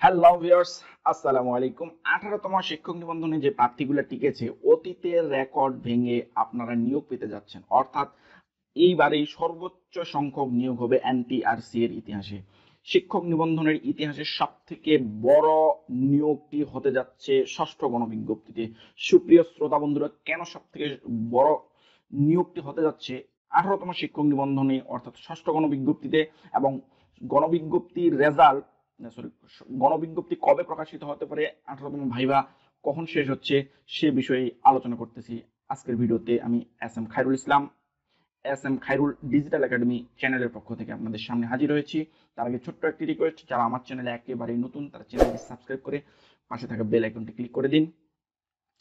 Hello viewers, আসসালামু আলাইকুম। 18তম শিক্ষক নিবন্ধনে যে প্রার্থীগুলো টিকেছে অতীতের রেকর্ড ভেঙে আপনারা নিয়োগ পেতে যাচ্ছেন, অর্থাৎ এইবারেই সর্বোচ্চ সংখ্যক নিয়োগ হবে এনটিআরসি এর ইতিহাসে। শিক্ষক নিবন্ধনের ইতিহাসে সব থেকে বড় নিয়োগটি হতে যাচ্ছে ষষ্ঠ গণবিজ্ঞপ্তিতে। সুপ্রিয় শ্রোতা বন্ধুরা, কেন সব থেকে বড় নিয়োগটি হতে যাচ্ছে 18তম শিক্ষক নিবন্ধনে অর্থাৎ ষষ্ঠ গণবিজ্ঞপ্তিতে, এবং গণবিজ্ঞপ্তির রেজাল্ট সরি গণবিজ্ঞপ্তি কবে প্রকাশিত হতে পারে, 18তম ভাইভা কখন শেষ হচ্ছে, সে বিষয়ে আলোচনা করতেছি আজকের ভিডিওতে। আমি S M Khairul Digital Academy চ্যানেলের পক্ষ থেকে আপনাদের সামনে হাজির হয়েছি। তার আগে ছোট্ট একটি রিকোয়েস্ট, যারা আমার চ্যানেলে একেবারেই নতুন তারা চ্যানেলটি সাবস্ক্রাইব করে পাশে থাকা বেল আইকনটি ক্লিক করে দিন,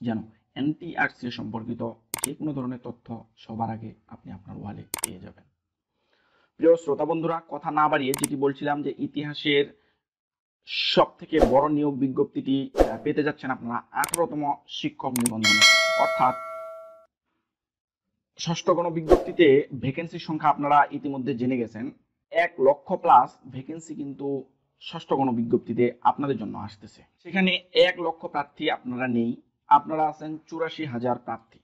যেন এনটিআরসি সম্পর্কিত যে কোনো ধরনের তথ্য সবার আগে আপনি আপনার ওয়ালে পেয়ে যাবেন। প্রিয় শ্রোতা বন্ধুরা, কথা না বাড়িয়ে যেটি বলছিলাম যে ইতিহাসের সব থেকে বড় নিয়োগ বিজ্ঞপ্তিটি পেতে যাচ্ছেন আপনারা 18তম শিক্ষক নিবন্ধনে, অর্থাৎ ষষ্ঠ গণবিজ্ঞপ্তিতে ভ্যাকেন্সির সংখ্যা আপনারা ইতিমধ্যে জেনে গেছেন। 1,00,000+ ভ্যাকেন্সি কিন্তু ষষ্ঠ গণবিজ্ঞপ্তিতে আপনাদের জন্য আসতেছে। সেখানে 1,00,000 প্রার্থী আপনারা নেই, আপনারা আছেন 84,000 প্রার্থী।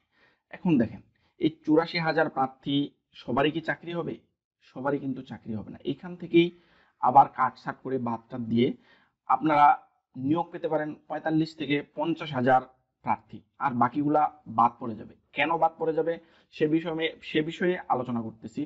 এখন দেখেন, এই 84,000 প্রার্থী সবারই কি চাকরি হবে? সবারই কিন্তু চাকরি হবে না। এইখান থেকেই আবার কাটছাট করে বাদটা দিয়ে আপনারা নিয়োগ পেতে পারেন 45 থেকে 50,000 প্রার্থী, আর বাকিগুলা বাদ পড়ে যাবে। কেন বাদ পড়ে যাবে সে বিষয়ে আলোচনা করতেছি।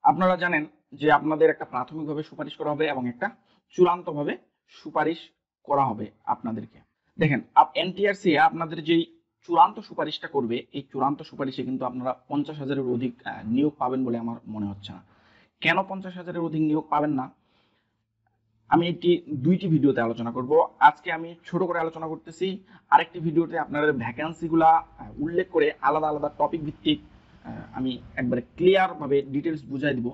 আপনারা জানেন যে আপনাদের একটা প্রাথমিকভাবে সুপারিশ করা হবে এবং একটা চূড়ান্তভাবে সুপারিশ করা হবে আপনাদেরকে। দেখেন, এনটিআরসি আপনাদের যেই চূড়ান্ত সুপারিশটা করবে, এই চূড়ান্ত সুপারিশে কিন্তু আপনারা 50,000-এর অধিক নিয়োগ পাবেন বলে আমার মনে হচ্ছে না। কেন 50,000-এর অধিক নিয়োগ পাবেন না, আমি দুইটি ভিডিওতে আলোচনা করব। আজকে আমি ছোট করে আলোচনা করতেছি, আরেকটি ভিডিওতে আপনাদের ভ্যাকেন্সিগুলা উল্লেখ করে আলাদা আলাদা টপিক ভিত্তিক আমি একবারে ক্লিয়ার ভাবে ডিটেলস বুঝাই দিব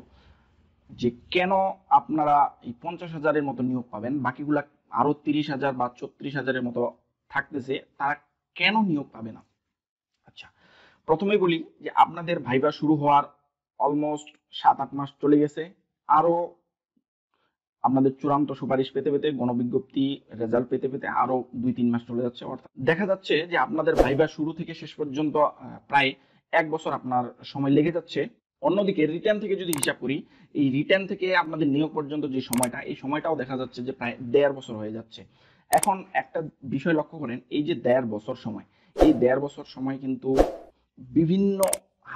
যে কেন আপনারা এই 50,000-এর মতো নিয়োগ পাবেন, বাকিগুলা আরো 30,000 বা 34,000-এর মতো থাকতেছে, তারা কেন নিয়োগ পাবে না। আচ্ছা, প্রথমেই বলি যে আপনাদের ভাইভা শুরু হওয়ার অলমোস্ট 7-8 মাস চলে গেছে। আরো আপনাদের চূড়ান্ত সুপারিশ পেতে পেতে, গণবিজ্ঞপ্তি রেজাল্ট পেতে পেতে আরো 2-3 মাস চলে যাচ্ছে। অর্থাৎ দেখা যাচ্ছে যে আপনাদের ভাইভা শুরু থেকে শেষ পর্যন্ত প্রায় 1 বছর আপনার সময় লেগে যাচ্ছে। অন্যদিকে রিটার্ন থেকে যদি হিসাব করি, এই রিটার্ন থেকে আপনাদের নিয়োগ পর্যন্ত যে সময়টা, এই সময়টাও দেখা যাচ্ছে যে প্রায় 1.5 বছর হয়ে যাচ্ছে। এখন একটা বিষয় লক্ষ্য করেন, এই যে 1.5 বছর সময়, এই 1.5 বছর সময় কিন্তু বিভিন্ন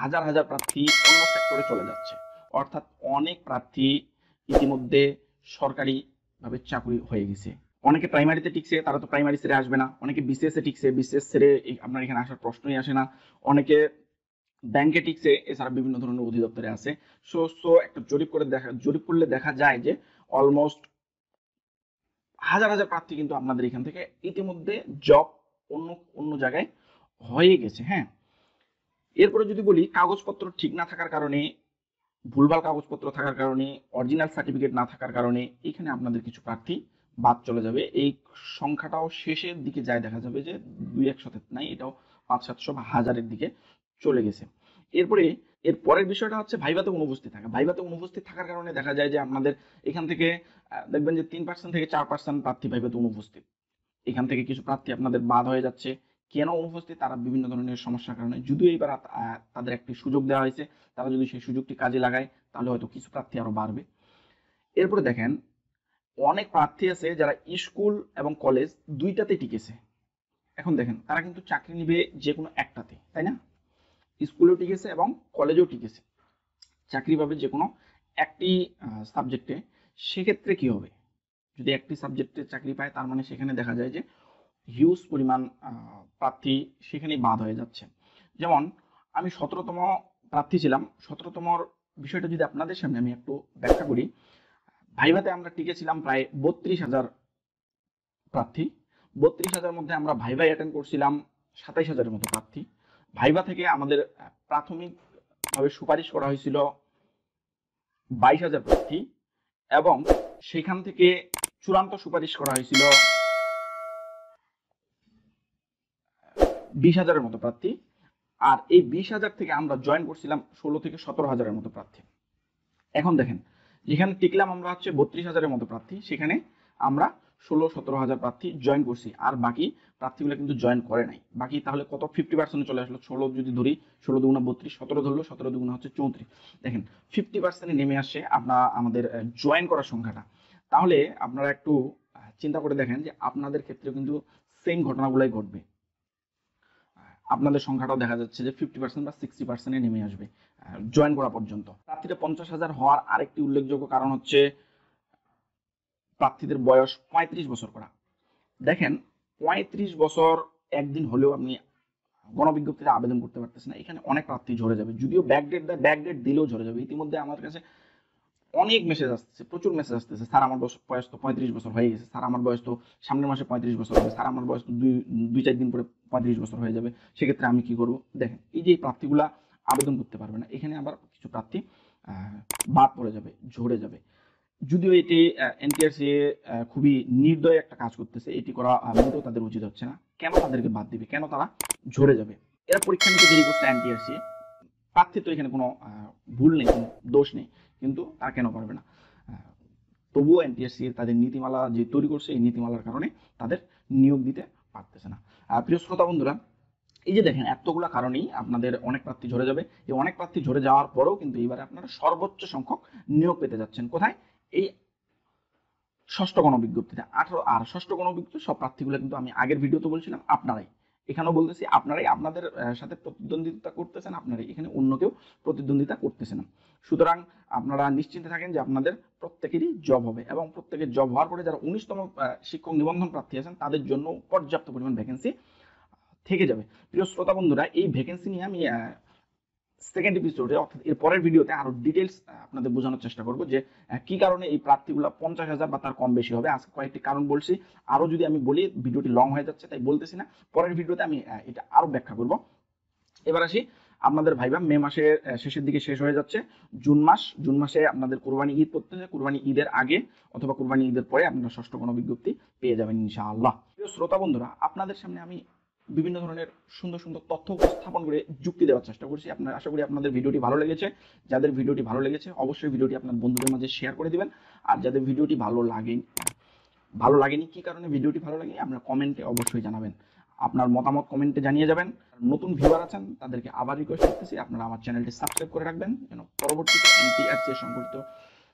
হাজার হাজার প্রার্থী অন্য সেক্টরে চলে যাচ্ছে। অর্থাৎ অনেক প্রার্থী ইতিমধ্যে সরকারি ভাবে চাকরি হয়ে গেছে। অনেকে প্রাইমারিতে টিকছে, তারা তো প্রাইমারি ছেড়ে আসবে না। অনেকে বিসিএস এ টিকছে, বিসিএস ছেড়ে আপনার এখানে আসার প্রশ্নই আসে না। অনেকে ব্যাংকে টিকছে, এছাড়া বিভিন্ন ধরনের অধিদপ্তরে আছে। সো একটা জরিপ করলে দেখা যায় যে অলমোস্ট হাজার হাজার প্রার্থী কিন্তু আপনাদের এখান থেকে ইতিমধ্যে জব অন্য অন্য জায়গায় হয়ে গেছে। হ্যাঁ, এরপরে যদি বলি, কাগজপত্র ঠিক না থাকার কারণে, ভুলভাল কাগজপত্র থাকার কারণে, অরিজিনাল সার্টিফিকেট না থাকার কারণে এখানে আপনাদের কিছু প্রার্থী বাদ চলে যাবে। এই সংখ্যাটাও শেষের দিকে যায়, দেখা যাবে যে 2-100 নাই, এটাও 500-700 বা 1000-এর দিকে চলে গেছে। এরপরে এর পরের বিষয়টা হচ্ছে ভাইভাতে অনুপস্থিত থাকা। ভাইভাতে অনুপস্থিত থাকার কারণে দেখা যায় যে আপনাদের এখান থেকে দেখবেন যে 3% থেকে 4% প্রার্থী ভাইভাতে অনুপস্থিত। এখান থেকে কিছু প্রার্থী আপনাদের বাদ হয়ে যাচ্ছে। কেন অনুপস্থিত? তারা বিভিন্ন ধরনের সমস্যার কারণে। যদিও এবার তাদের একটি সুযোগ দেওয়া হয়েছে, তারা যদি সেই সুযোগটি কাজে লাগায় তাহলে হয়তো কিছু প্রার্থী আরো বাড়বে। এরপরে দেখেন, অনেক প্রার্থী আছে যারা স্কুল এবং কলেজ দুইটাতে টিকেছে। এখন দেখেন, তারা কিন্তু চাকরি নিবে যে কোনো একটাতে, তাই না? স্কুলেও টিকেছে এবং কলেজেও টিকেছে, চাকরি পাবে যে কোনো একটি সাবজেক্টে। সেক্ষেত্রে কি হবে? যদি একটি সাবজেক্টে চাকরি পায়, তার মানে সেখানে দেখা যায় যে হিউজ পরিমাণ প্রার্থী সেখানেই বাদ হয়ে যাচ্ছে। যেমন আমি 17তম প্রার্থী ছিলাম। 17তমর বিষয়টা যদি আপনাদের সামনে আমি একটু ব্যাখ্যা করি, ভাইভাতে আমরা টিকেছিলাম প্রায় 32,000 প্রার্থী। 32,000 মধ্যে আমরা ভাইভাই অ্যাটেন্ড করছিলাম 27,000-এর মতো প্রার্থী। ভাইভা থেকে আমাদের প্রাথমিকভাবে সুপারিশ করা হয়েছিল 22,000 প্রার্থী, এবং সেখান থেকে চূড়ান্ত সুপারিশ করা হয়েছিল 20,000-এর মতো প্রার্থী। আর এই 20,000 থেকে আমরা জয়েন করছিলাম 16 থেকে 17,000-এর মতো প্রার্থী। এখন দেখেন, যেখানে টিকলাম আমরা হচ্ছে 32,000-এর মতো প্রার্থী, সেখানে আমরা 16-17 হাজার প্রার্থী জয়েন করছি, আর বাকি প্রার্থীগুলো কিন্তু জয়েন করে নাই। বাকি তাহলে কত 50% চলে আসলো। 16 যদি ধরি, 16 দুগুণা 32, 17 ধরলো, 17 দুগুণা হচ্ছে 34। দেখেন 50% নেমে আসছে আমাদের জয়েন করার সংখ্যাটা। তাহলে আপনারা একটু চিন্তা করে দেখেন যে আপনাদের ক্ষেত্রে কিন্তু সেম ঘটনাগুলাই ঘটবে। আপনাদের সংখ্যাটাও দেখা যাচ্ছে যে 50% বা 60% নেমে আসবে জয়েন করা পর্যন্ত। প্রার্থীরা 50,000 হওয়ার আরেকটি উল্লেখযোগ্য কারণ হচ্ছে প্রার্থীদের বয়স 35 বছর করা। দেখেন 35 বছর একদিন হলেও আপনি গণবিজ্ঞপ্তিতে আবেদন করতে পারতেছেন না, এখানে অনেক প্রার্থী ঝরে যাবে। যদিও ব্যাকডেট দিলেও ঝরে যাবে। ইতিমধ্যে আমার কাছে অনেক মেসেজ আসছে, প্রচুর মেসেজ আসতেছে, স্যার আমার বয়স তো 35 বছর হয়ে গেছে, স্যার আমার বয়স তো সামনের মাসে 35 বছর হবে, স্যার আমার বয়স তো 2-4 দিন পরে 35 বছর হয়ে যাবে, সেক্ষেত্রে আমি কি করব? দেখেন এই যে প্রার্থীগুলা আবেদন করতে পারবে না, এখানে আবার কিছু প্রার্থী বাদ পড়ে যাবে, ঝরে যাবে। যদিও এটি এনটিআরসি খুবই নির্দয় একটা কাজ করতেছে, এটি করা মোটেও তাদের উচিত হচ্ছে না। কেন তাদেরকে বাদ দিবে? কেন তারা ঝরে যাবে? এরা পরীক্ষা নিতে দেরি করছে এনটিআরসি, প্রার্থীর তো এখানে কোনো ভুল নেই, কোনো দোষ নেই, কিন্তু তারা কেন পারবে না? তবুও এনটিআরসি তাদের নীতিমালা যে তৈরি করছে, এই নীতিমালার কারণে তাদের নিয়োগ দিতে পারতেছে না। প্রিয় শ্রোতা বন্ধুরা, এই যে দেখেন এতগুলা কারণেই আপনাদের অনেক প্রার্থী ঝরে যাবে। এই অনেক প্রার্থী ঝরে যাওয়ার পরেও কিন্তু এবারে আপনারা সর্বোচ্চ সংখ্যক নিয়োগ পেতে যাচ্ছেন। কোথায়? এই ষষ্ঠ গণবিজ্ঞপ্তিতে। আর ষষ্ঠ গণবিজ্ঞপ্তি সব প্রার্থীগুলো কিন্তু আমি আগের ভিডিওতে বলছিলাম আপনারাই, এখানেও বলতেছি আপনারাই আপনাদের সাথে প্রতিদ্বন্দ্বিতা করতেছেন, আপনারাই, এখানে অন্য কেউ প্রতিদ্বন্দ্বিতা করতেছে না। সুতরাং আপনারা নিশ্চিন্তে থাকেন যে আপনাদের প্রত্যেকেরই জব হবে, এবং প্রত্যেকের জব হওয়ার পরে যারা 19তম শিক্ষক নিবন্ধন প্রার্থী আছেন তাদের জন্য পর্যাপ্ত পরিমাণ ভ্যাকেন্সি থেকে যাবে। প্রিয় শ্রোতা বন্ধুরা, এই ভ্যাকেন্সি নিয়ে আমি সেকেন্ড এপিসোডে অর্থাৎ এর পরের ভিডিওতে আরো ডিটেলস আপনাদের বোঝানোর চেষ্টা করব যে কি কারণে এই প্রার্থীগুলো 50,000 বা তার কম বেশি হবে। আজকে কয়েকটি কারণ বলছি, আরো যদি আমি বলি ভিডিওটি লং হয়ে যাচ্ছে, তাই বলতেছি না। পরের ভিডিওতে আমি এটা আরো ব্যাখ্যা করব। এবার আসি, আপনাদের ভাইবা মে মাসের শেষের দিকে শেষ হয়ে যাচ্ছে। জুন মাসে আপনাদের কুরবানি ঈদ পড়তেছে। কুরবানি ঈদের আগে অথবা কুরবানি ঈদের পরে আপনারা ষষ্ঠ গণবিজ্ঞপ্তি পেয়ে যাবেন ইনশাআল্লাহ। প্রিয় শ্রোতা বন্ধুরা, আপনাদের সামনে আমি বিভিন্ন ধরনের সুন্দর সুন্দর তথ্য উপস্থাপন করে যুক্তি দেওয়ার চেষ্টা করছি। আপনারা, আশা করি আপনাদের ভিডিওটি ভালো লেগেছে। যাদের ভিডিওটি ভালো লেগেছে অবশ্যই ভিডিওটি আপনার বন্ধুদের মাঝে শেয়ার করে দিবেন। আর যাদের ভিডিওটি ভালো লাগেনি, কি কারণে ভিডিওটি ভালো লাগেনি, আপনারা কমেন্টে অবশ্যই জানাবেন। আপনার মতামত কমেন্টে জানিয়ে যাবেন। নতুন ভিউয়ার আছেন তাদেরকে আবার রিকোয়েস্ট করতেছি, আপনারা আমার চ্যানেলটি সাবস্ক্রাইব করে রাখবেন, যেন পরবর্তীতে এনটিআরসি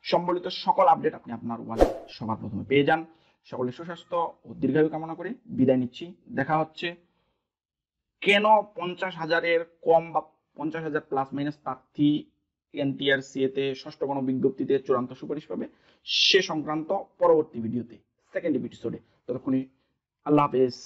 সম্বলিত সকল আপডেট আপনি আপনার ওয়ালে সবার প্রথমে পেয়ে যান। সকলের সুস্বাস্থ্য ও দীর্ঘায়ু কামনা করে বিদায় নিচ্ছি। দেখা হচ্ছে কেন 50,000-এর কম বা 50,000 প্লাস মাইনাস প্রার্থী এনটিআরসি এতে ষষ্ঠ গণবিজ্ঞপ্তিতে চূড়ান্ত সুপারিশ পাবে, সে সংক্রান্ত পরবর্তী ভিডিওতে, সেকেন্ড এপিসোডে। ততক্ষণে আল্লাহ হাফেজ।